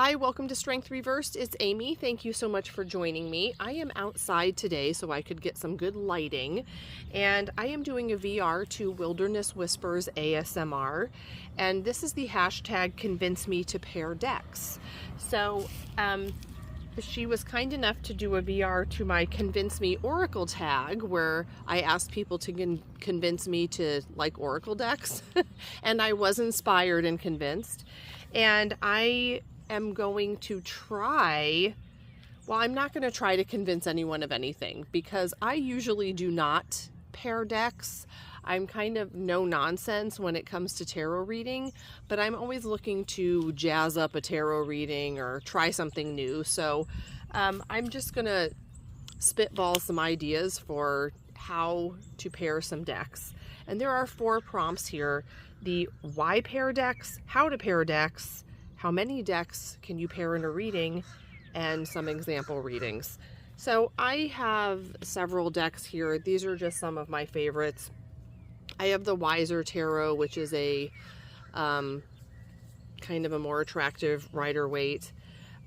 Hi, welcome to Strength Reversed. It's Amy. Thank you so much for joining me. I am outside today so I could get some good lighting, and I am doing a VR to Wilderness Whispers ASMR, and this is the hashtag convince me to pair decks. So she was kind enough to do a VR to my Convince Me Oracle tag, where I asked people to convince me to like Oracle decks, and I was inspired and convinced. And I am going to try, well, I'm not going to try to convince anyone of anything because I usually do not pair decks. I'm kind of no nonsense when it comes to tarot reading, but I'm always looking to jazz up a tarot reading or try something new. So I'm just going to spitball some ideas for how to pair some decks. And there are 4 prompts here: the why pair decks, how to pair decks, how many decks can you pair in a reading, and some example readings. So I have several decks here. These are just some of my favorites. I have the Weiser Tarot, which is a kind of a more attractive Rider-Waite.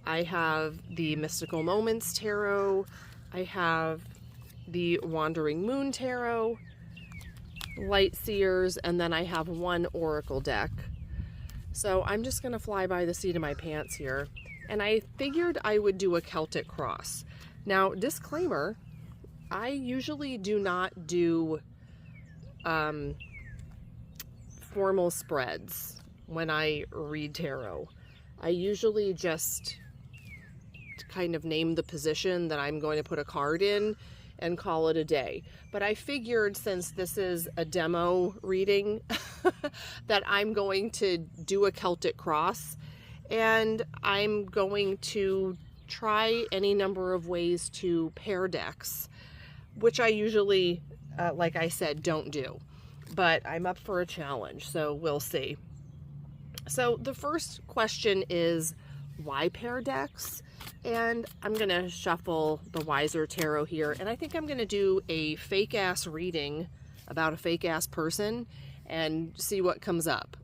I have the Mystical Moments Tarot. I have the Wandering Moon Tarot, LightSeers, and then I have one Oracle deck. So I'm just going to fly by the seat of my pants here. And I figured I would do a Celtic Cross. Now, disclaimer, I usually do not do formal spreads when I read tarot. I usually just kind of name the position that I'm going to put a card in and call it a day. But I figured, since this is a demo reading, that I'm going to do a Celtic Cross, and I'm going to try any number of ways to pair decks, which I usually, like I said, don't do. But I'm up for a challenge, so we'll see. So the first question is, why pair decks? And I'm going to shuffle the Weiser Tarot here, and I think I'm going to do a fake-ass reading about a fake-ass person and see what comes up.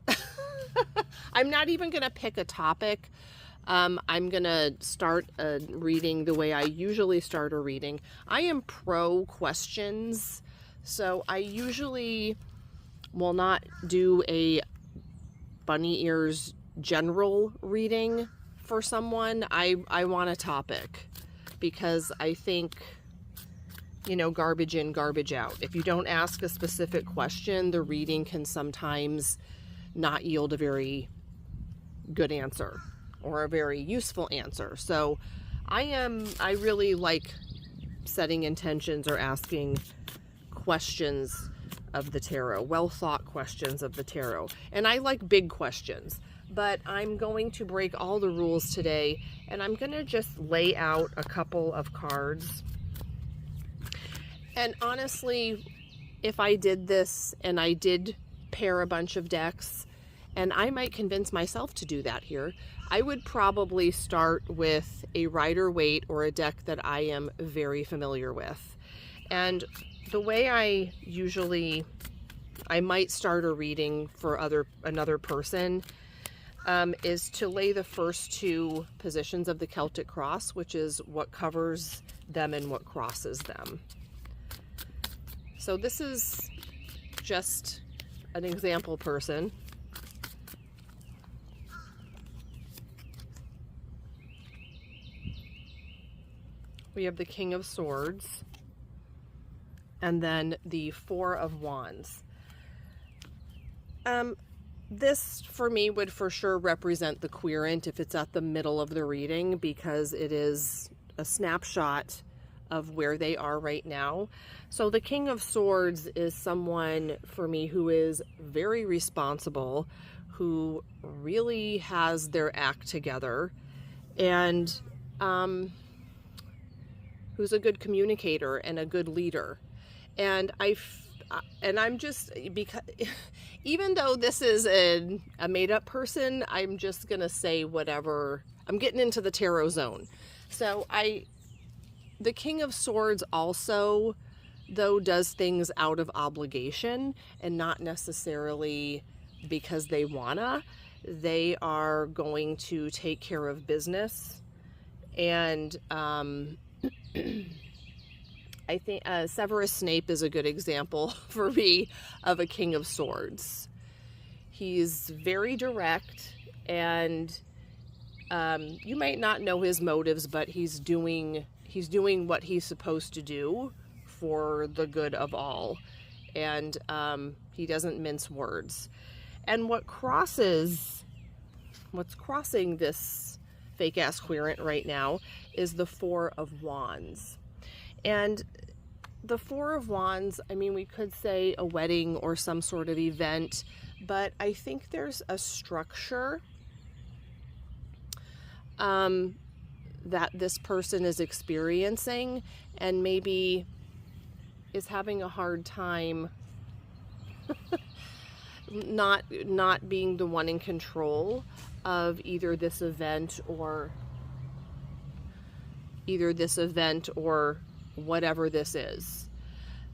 I'm not even going to pick a topic. I'm going to start a reading the way I usually start a reading. I am pro questions, so I usually will not do a bunny ears general reading for someone. I want a topic, because I think, you know, garbage in, garbage out. If you don't ask a specific question, the reading can sometimes not yield a very good answer or a very useful answer. So I really like setting intentions or asking questions of the tarot, well thought questions of the tarot. And I like big questions. But I'm going to break all the rules today, and I'm going to just lay out a couple of cards. And honestly, if I did this and I did pair a bunch of decks, and I might convince myself to do that here, I would probably start with a Rider-Waite or a deck that I am very familiar with. And the way I might start a reading for another person is to lay the first 2 positions of the Celtic Cross, which is what covers them and what crosses them. So this is just an example person. We have the King of Swords, and then the 4 of Wands. This, for me, would for sure represent the querent if it's at the middle of the reading, because it is a snapshot of where they are right now. So the King of Swords is someone, for me, who is very responsible, who really has their act together, and who's a good communicator and a good leader. And I'm just, because even though this is a made-up person, I'm just gonna say whatever. I'm getting into the tarot zone. So the King of Swords also, though, does things out of obligation and not necessarily because they wanna. they are going to take care of business. And I think Severus Snape is a good example for me of a King of Swords. He's very direct, and you might not know his motives, but he's doing what he's supposed to do for the good of all. And he doesn't mince words. And what's crossing this fake-ass querent right now is the Four of Wands. And the Four of Wands, I mean, we could say a wedding or some sort of event, but I think there's a structure that this person is experiencing, and maybe is having a hard time not being the one in control of either this event or whatever this is.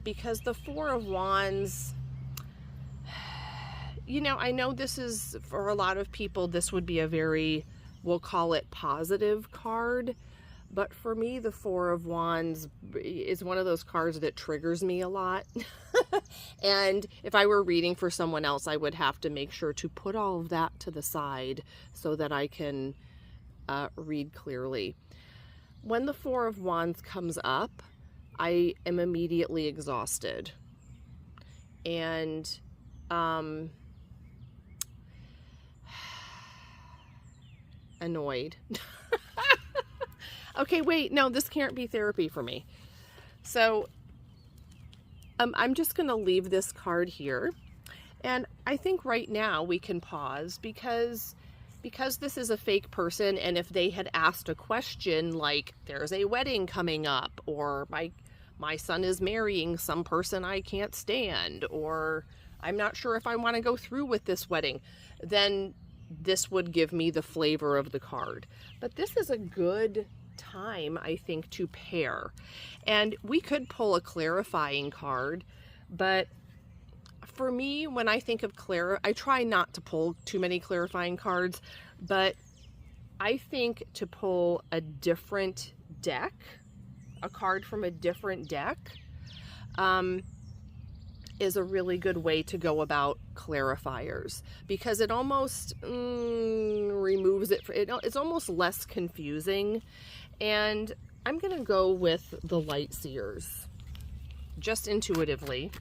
Because the Four of Wands, you know, I know this is, for a lot of people, this would be a very, we'll call it positive card. But for me, the Four of Wands is one of those cards that triggers me a lot. And if I were reading for someone else, I would have to make sure to put all of that to the side so that I can read clearly. When the Four of Wands comes up, I am immediately exhausted. And annoyed. Okay, wait, no, this can't be therapy for me. So I'm just going to leave this card here. And I think right now we can pause because this is a fake person, and if they had asked a question like, there's a wedding coming up, or my son is marrying some person I can't stand, or I'm not sure if I want to go through with this wedding, then this would give me the flavor of the card. But this is a good time, I think, to pair. And we could pull a clarifying card, but for me, when I think of I try not to pull too many clarifying cards, but I think to pull a different deck, a card from a different deck, is a really good way to go about clarifiers, because it almost removes it. It's almost less confusing. And I'm going to go with the LightSeers, just intuitively.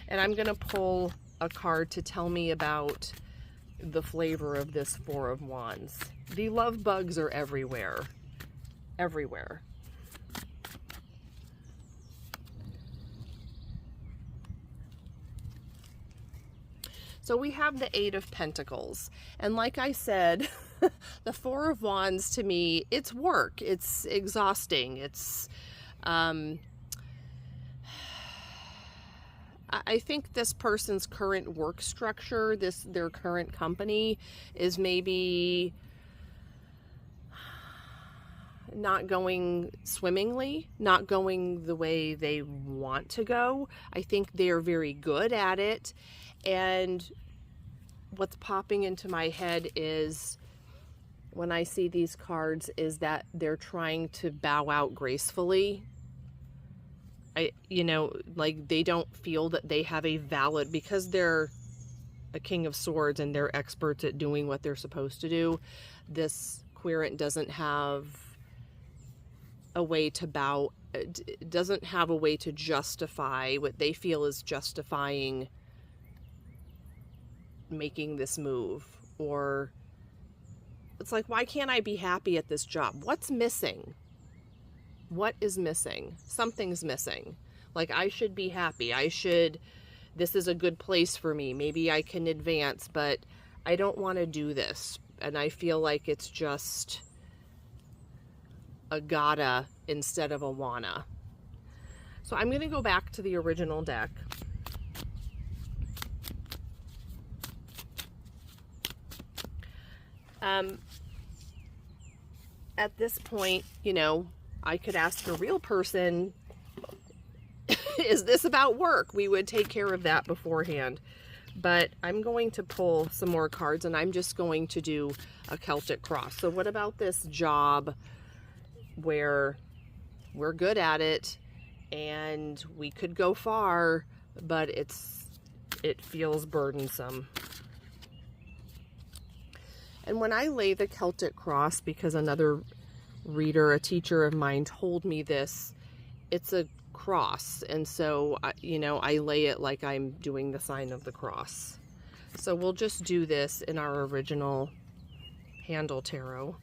And I'm going to pull a card to tell me about the flavor of this Four of Wands. The love bugs are everywhere. Everywhere. So we have the Eight of Pentacles. And like I said, the Four of Wands, to me, it's work. It's exhausting. It's, I think this person's current work structure, their current company, is maybe not going swimmingly, not going the way they want to go. I think they're very good at it. And what's popping into my head is, when I see these cards, is that they're trying to bow out gracefully. Like they don't feel that they have a valid, because they're a King of Swords and they're experts at doing what they're supposed to do. This querent doesn't have a way to bow, doesn't have a way to justify what they feel is justifying making this move. Or it's like, why can't I be happy at this job? What's missing? What is missing? Something's missing. Like, I should be happy. This is a good place for me. Maybe I can advance, but I don't want to do this. And I feel like it's just a gotta instead of a wanna. So I'm going to go back to the original deck. At this point, I could ask a real person, is this about work? We would take care of that beforehand. but I'm going to pull some more cards, and I'm just going to do a Celtic Cross. So what about this job where we're good at it and we could go far, but it feels burdensome. And when I lay the Celtic Cross, because another reader, a teacher of mine, told me this, it's a cross, and so you know, I lay it like I'm doing the sign of the cross. So we'll just do this in our original handle tarot.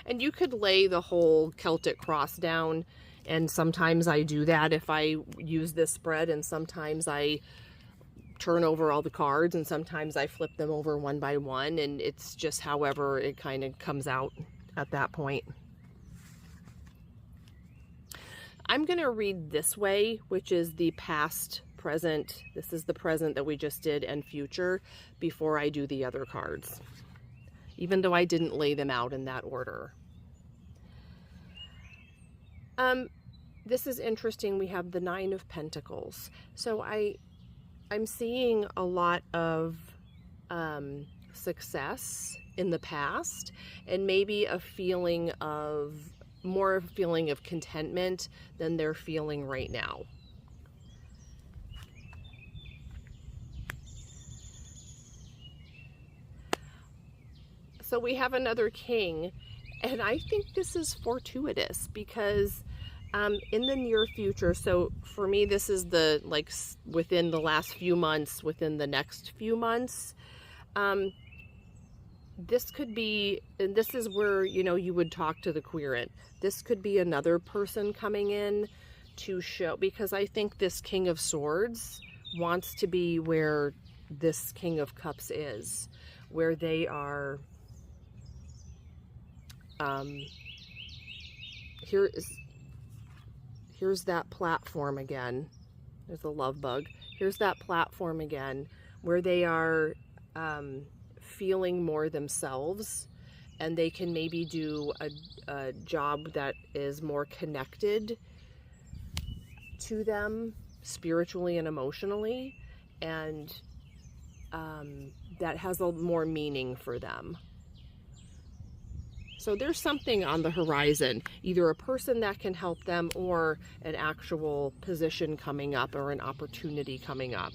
And you could lay the whole Celtic Cross down, and sometimes I do that if I use this spread, and sometimes I turn over all the cards, and sometimes I flip them over one by one, and it's just however it kind of comes out at that point. I'm going to read this way, which is the past, present. This is the present that we just did, and future, before I do the other cards, even though I didn't lay them out in that order. This is interesting. We have the Nine of Pentacles. So I'm seeing a lot of success in the past, and maybe a feeling of, more feeling of contentment than they're feeling right now. So we have another king, and I think this is fortuitous because in the near future, so for me, this is the, like, within the last few months, within the next few months, this could be, and this is where, you know, you would talk to the querent. This could be another person coming in to show, because I think this King of Swords wants to be where this King of Cups is, where they are, here's that platform again. There's a love bug. Here's that platform again, where they are feeling more themselves, and they can maybe do a job that is more connected to them spiritually and emotionally, and that has a more meaning for them. So there's something on the horizon, either a person that can help them or an actual position coming up or an opportunity coming up.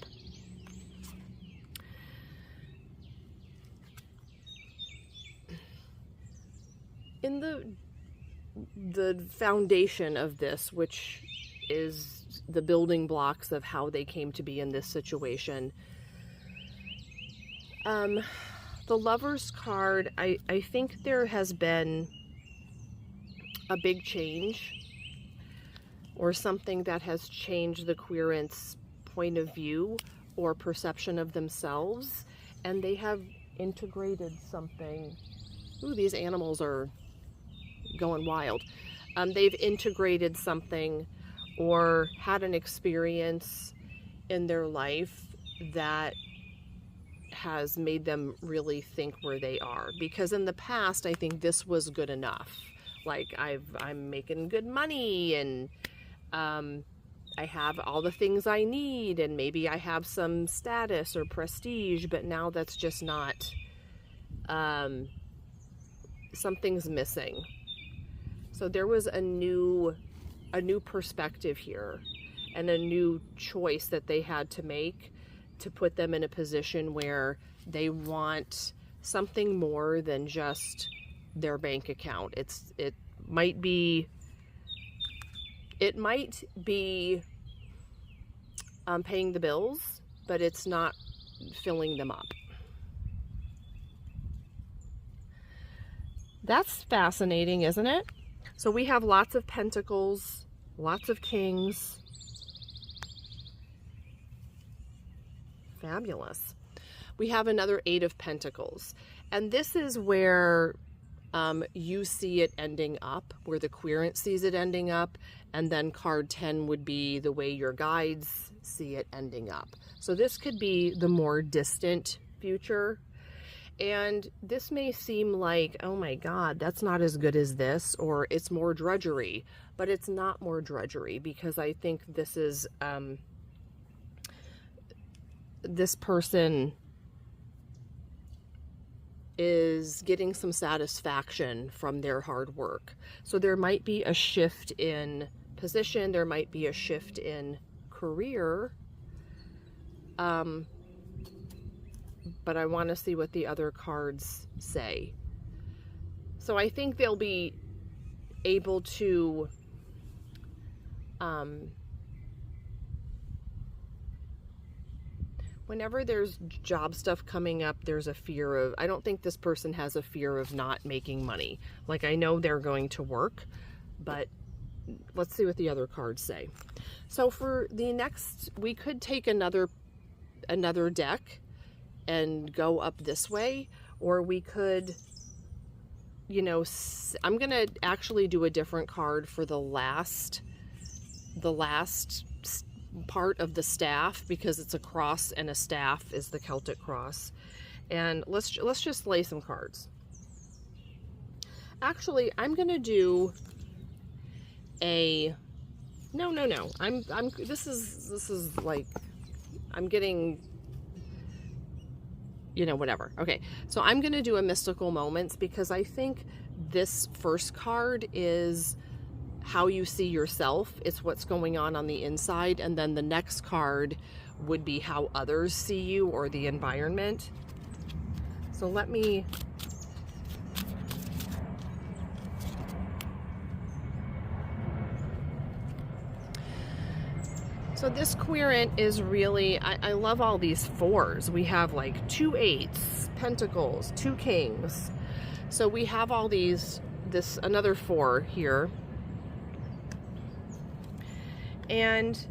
In the foundation of this, which is the building blocks of how they came to be in this situation, the Lover's card, I think there has been a big change, or something that has changed the querent's point of view or perception of themselves, and they have integrated something. Ooh, these animals are going wild. They've integrated something or had an experience in their life that has made them really think where they are, because in the past I think this was good enough, like I'm making good money, and I have all the things I need, and maybe I have some status or prestige, but now that's just not, something's missing. So there was a new perspective here, and a new choice that they had to make to put them in a position where they want something more than just their bank account. It might be paying the bills, but it's not filling them up. That's fascinating, isn't it? So we have lots of pentacles, lots of kings. Fabulous. We have another Eight of Pentacles, and this is where you see it ending up, where the querent sees it ending up, and then card 10 would be the way your guides see it ending up. So this could be the more distant future, And this may seem like, oh my God, that's not as good as this, or it's more drudgery, but it's not more drudgery, because I think this is, this person is getting some satisfaction from their hard work. So there might be a shift in position, there might be a shift in career, but I want to see what the other cards say. So I think they'll be able to whenever there's job stuff coming up, there's a fear of, I don't think this person has a fear of not making money. Like, I know they're going to work, but let's see what the other cards say. So for the next, we could take another deck and go up this way, or we could, you know, I'm going to actually do a different card for the last part of the staff, because it's a cross and a staff is the Celtic Cross. And let's just lay some cards. Actually, I'm going to do a no. This is like, I'm getting, you know, whatever. Okay, so I'm going to do a mystical moments, because I think this first card is how you see yourself. It's what's going on the inside. And then the next card would be how others see you, or the environment. So let me, so this querent is really, I love all these fours. We have like 2 eights, pentacles, 2 kings. So we have all these, another 4 here. And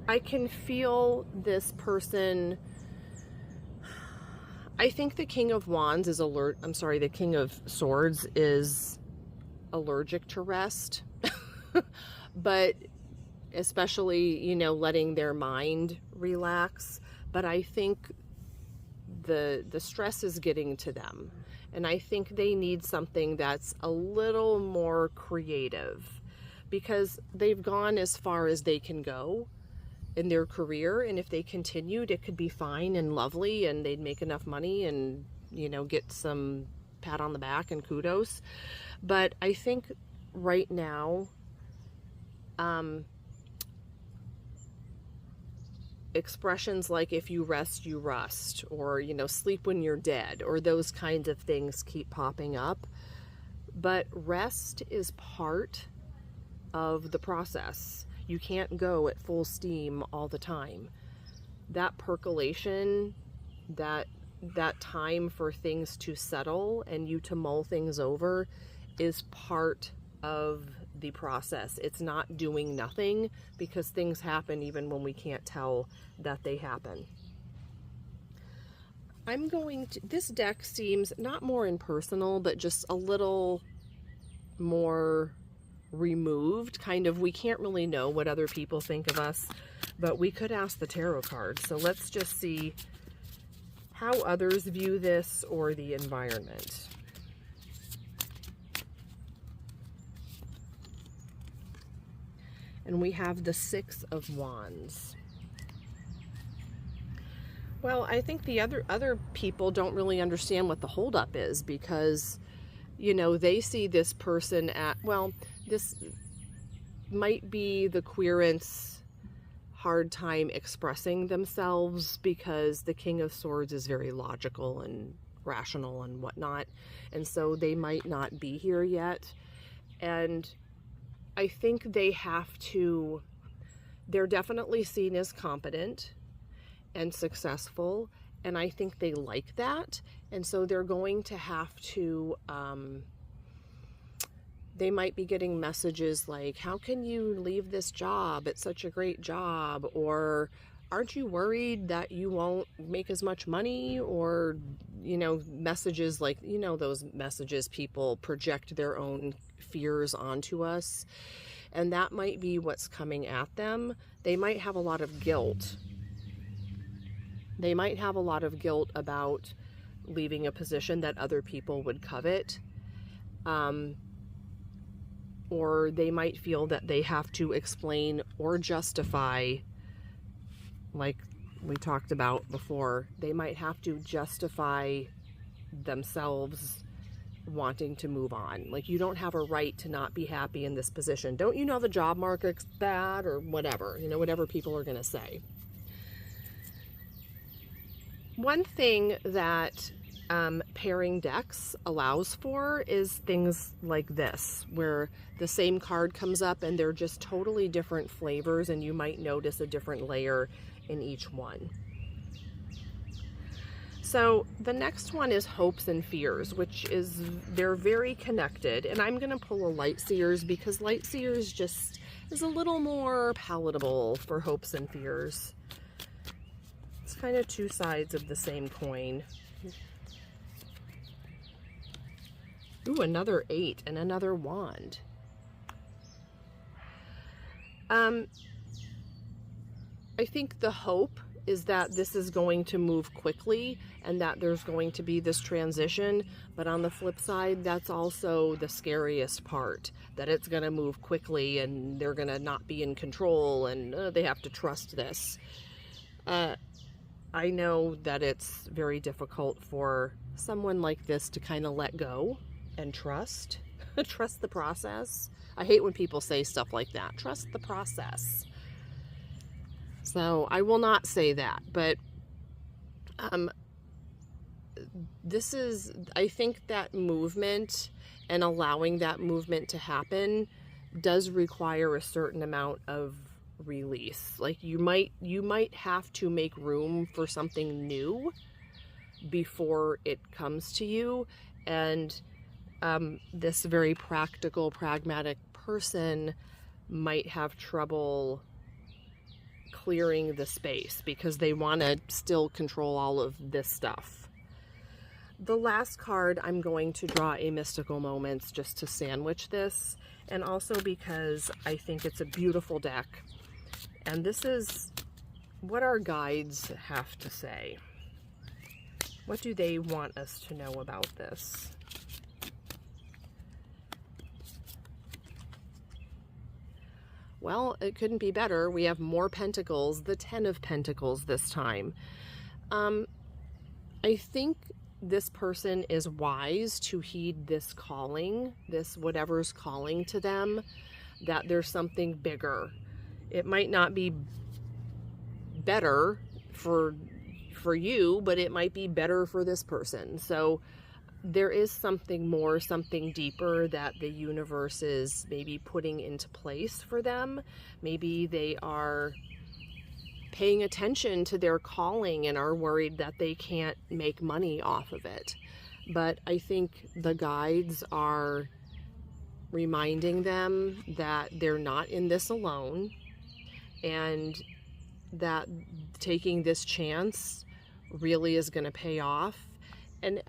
I can feel this person, I think the King of Wands is the King of Swords is allergic to rest. But especially, you know, letting their mind relax. But I think the stress is getting to them. And I think they need something that's a little more creative, because they've gone as far as they can go in their career. And if they continued, it could be fine and lovely, and they'd make enough money and, you know, get some pat on the back and kudos. But I think right now, expressions like, if you rest, you rust, or, you know, sleep when you're dead, or those kinds of things keep popping up. But rest is part of the process. You can't go at full steam all the time. That percolation, that time for things to settle and you to mull things over, is part of the process. It's not doing nothing, because things happen even when we can't tell that they happen. I'm going to, this deck seems not more impersonal, but just a little more removed, kind of. We can't really know what other people think of us, but we could ask the tarot cards. So let's just see how others view this, or the environment. And we have the 6 of Wands. Well, I think the other people don't really understand what the holdup is, because, you know, they see this person at, well, this might be the querent's hard time expressing themselves, because the King of Swords is very logical and rational and whatnot, and so they might not be here yet. And I think they have to, they're definitely seen as competent and successful, and I think they like that. And so they're going to have to, they might be getting messages like, how can you leave this job? It's such a great job. Or, aren't you worried that you won't make as much money? Or, you know, messages like, you know, those messages people project their own fears onto us. And that might be what's coming at them. They might have a lot of guilt They might have a lot of guilt about leaving a position that other people would covet. Or they might feel that they have to explain or justify, like we talked about before, they might have to justify themselves wanting to move on. Like, you don't have a right to not be happy in this position. Don't you know the job market's bad, or whatever, you know, whatever people are going to say. One thing that pairing decks allows for is things like this, where the same card comes up and they're just totally different flavors, and you might notice a different layer in each one. So the next one is hopes and fears, which is, they're very connected. And I'm going to pull a LightSeers because LightSeers just is a little more palatable for hopes and fears. It's kind of two sides of the same coin. Ooh, another 8 and another wand. I think the hope is that this is going to move quickly and that there's going to be this transition. But on the flip side, that's also the scariest part, that it's going to move quickly and they're going to not be in control, and they have to trust this. I know that it's very difficult for someone like this to kind of let go and trust the process. I hate when people say stuff like that. Trust the process. So I will not say that, but this is, I think that movement and allowing that movement to happen does require a certain amount of release. Like, you might have to make room for something new before it comes to you. And this very practical, pragmatic person might have trouble clearing the space because they want to still control all of this stuff. The last card, I'm going to draw a Mystical Moments just to sandwich this, and also because I think it's a beautiful deck. And this is what our guides have to say. What do they want us to know about this? Well, it couldn't be better. We have more Pentacles, the 10 of Pentacles this time. I think this person is wise to heed this calling, this whatever's calling to them, that there's something bigger. It might not be better for you, but it might be better for this person. So there is something more, something deeper that the universe is maybe putting into place for them. Maybe they are paying attention to their calling and are worried that they can't make money off of it. But I think the guides are reminding them that they're not in this alone, and that taking this chance really is going to pay off. And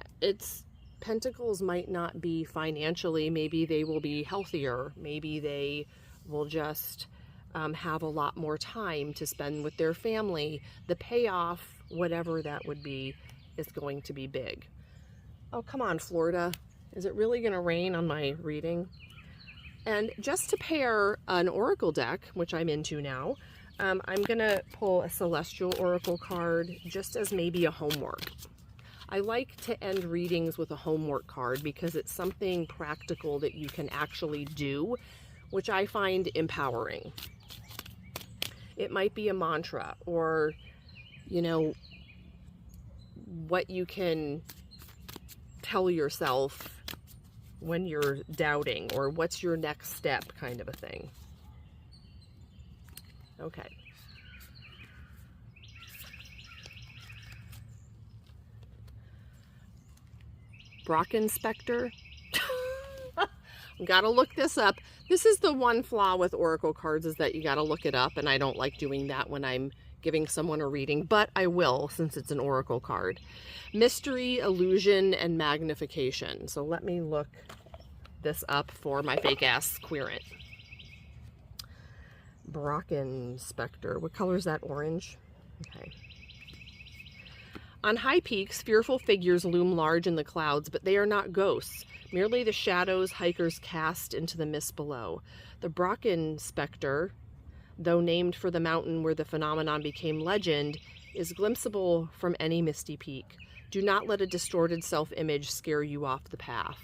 Pentacles might not be financially, maybe they will be healthier, maybe they will just have a lot more time to spend with their family. The payoff, whatever that would be, is going to be big. Oh, come on, Florida. Is it really going to rain on my reading? And just to pair an oracle deck, which I'm into now, I'm going to pull a Celestial Oracle card just as maybe a homework. I like to end readings with a homework card because it's something practical that you can actually do, which I find empowering. It might be a mantra, or, you know, what you can tell yourself when you're doubting, or what's your next step, kind of a thing. Okay. Brocken Spectre. Gotta look this up. This is the one flaw with oracle cards, is that you gotta look it up, and I don't like doing that when I'm giving someone a reading, but I will since it's an oracle card. Mystery, illusion, and magnification. So let me look this up for my fake ass querent. Brocken Spectre. What color is that? Orange? Okay. On high peaks, fearful figures loom large in the clouds, but they are not ghosts, merely the shadows hikers cast into the mist below. The Brocken specter, though named for the mountain where the phenomenon became legend, is glimpsable from any misty peak. Do not let a distorted self-image scare you off the path.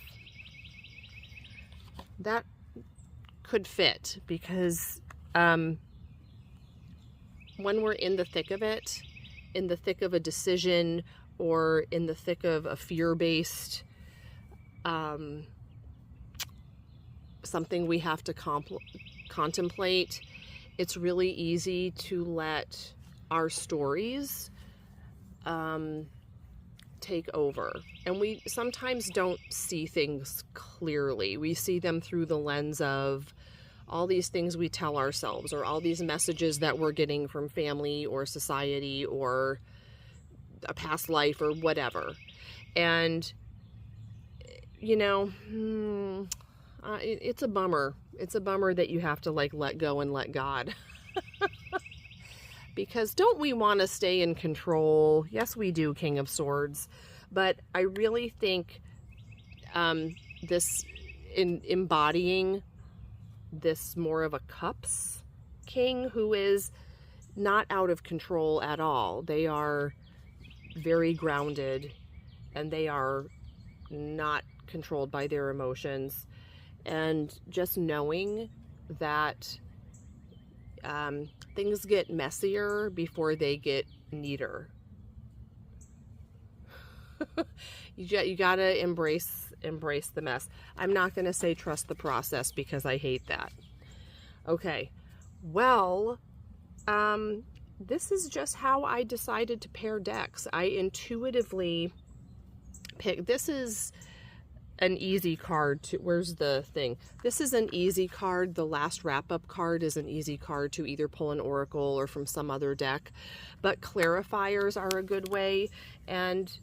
That could fit, because when we're in the thick of it, in the thick of a decision, or in the thick of a fear-based something we have to contemplate, it's really easy to let our stories take over. And we sometimes don't see things clearly. We see them through the lens of all these things we tell ourselves, or all these messages that we're getting from family or society or a past life or whatever. And, you know, it's a bummer. It's a bummer that you have to like let go and let God. Because don't we want to stay in control? Yes, we do, King of Swords. But I really think this in embodying this more of a cups king who is not out of control at all. They are very grounded, and they are not controlled by their emotions. And just knowing that things get messier before they get neater. You gotta embrace the mess. I'm not gonna say trust the process, because I hate that. Okay, well, this is just how I decided to pair decks. I intuitively pick. This is an easy card to, where's the thing? This is an easy card. The last wrap-up card is an easy card to either pull an oracle or from some other deck, but clarifiers are a good way. And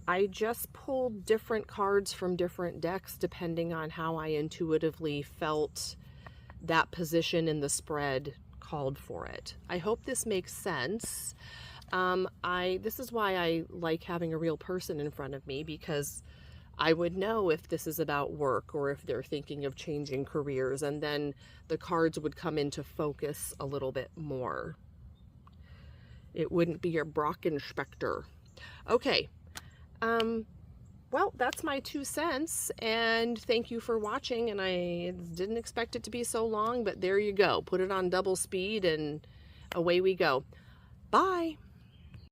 I just pulled different cards from different decks depending on how I intuitively felt that position in the spread called for it. I hope this makes sense. This is why I like having a real person in front of me, because I would know if this is about work or if they're thinking of changing careers, and then the cards would come into focus a little bit more. It wouldn't be a Brocken specter. Okay. Well, that's my 2 cents, and thank you for watching. And I didn't expect it to be so long, but there you go. Put it on double speed and away we go. Bye.